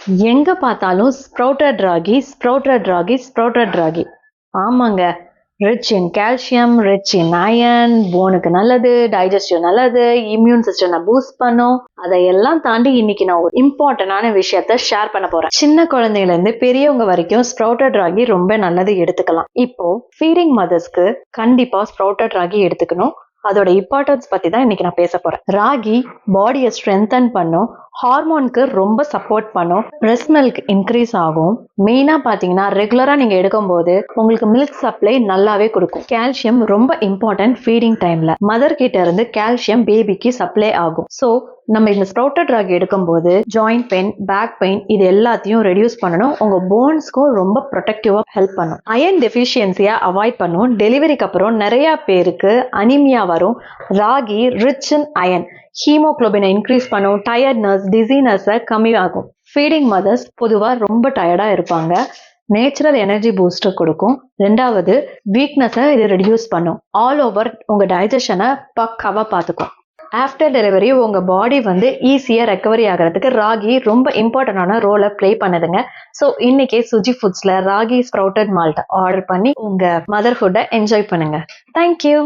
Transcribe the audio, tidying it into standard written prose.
எங்க பார்த்தாலும் sprouted ragi, sprouted ragi, sprouted ragi. ஆமாங்க. Rich in calcium, rich in iron, போனுக்கு நல்லது, டைஜஸ்டிவ் நல்லது, இம்யூன் சிஸ்டம் பூஸ்ட் பண்ணும். அதையெல்லாம் தாண்டி இன்னைக்கு நான் ஒரு இம்பார்ட்டன்டான விஷயத்த ஷேர் பண்ண போறேன். சின்ன குழந்தையில இருந்து பெரியவங்க வரைக்கும் ஸ்ப்ரவுட்டட் ராகி ரொம்ப நல்லது எடுத்துக்கலாம். இப்போ ஃபீடிங் மதர்ஸ்க்கு கண்டிப்பா ஸ்ப்ரவுட்டட் ராகி எடுத்துக்கணும். அதோட இம்பார்ட்டன்ஸ் பத்தி தான் இன்னைக்கு நான் பேச போறேன். ராகி பாடியை ஸ்ட்ரென்தன் பண்ணும், ஹார்மோனுக்கு ரொம்ப சப்போர்ட் பண்ணும், பிரெஸ்ட் மில்க் இன்க்ரீஸ் ஆகும். மெயினா பாத்தீங்கன்னா ரெகுலரா நீங்க எடுக்கும்போது உங்களுக்கு மில்க் சப்ளை நல்லாவே கொடுக்கும். கால்சியம் ரொம்ப இம்பார்ட்டன்ட் ஃபீடிங் டைம்ல. மதர் கிட்ட இருந்து கால்சியம் பேபிக்கு சப்ளை ஆகும். ஸோ நம்ம இந்த ஸ்ப்ரவுட்டட் ராகி எடுக்கும்போது ஜாயிண்ட் பெயின், பேக் பெயின் இது எல்லாத்தையும் ரெடியூஸ் பண்ணணும். உங்க போன்ஸ்க்கும் ரொம்ப ப்ரொடெக்டிவா ஹெல்ப் பண்ணும். அயர்ன் டெஃபிஷியன்சியா அவாய்ட் பண்ணும். டெலிவரிக்கு அப்புறம் நிறைய பேருக்கு அனிமியா வரும். ராகி ரிச் இன் அயர்ன் ஹீமோகுளோபினை இன்க்ரீஸ் பண்ணும். டயர்ட்னஸ், டிசீனஸை கம்மியாகும். ஃபீடிங் மதர்ஸ் பொதுவாக ரொம்ப டயர்டா இருப்பாங்க. நேச்சுரல் எனர்ஜி பூஸ்டர் கொடுக்கும். ரெண்டாவது வீக்னஸை இது ரெடியூஸ் பண்ணும். ஆல் ஓவர் உங்க டைஜஷனை பக்காவா பார்த்துக்கும். ஆஃப்டர் டெலிவரி உங்க பாடி ஈஸியா ரெக்கவரி ஆகிறதுக்கு ராகி ரொம்ப இம்பார்ட்டன்டான ரோலை பிளே பண்ணுதுங்க. ஸோ இன்னைக்கே சுஜி ஃபுட்ஸ்ல ராகி ஸ்ப்ரவுட்டட் மால்ட் ஆர்டர் பண்ணி உங்க மதர்ஹுட்டை என்ஜாய் பண்ணுங்க. தேங்க்யூ.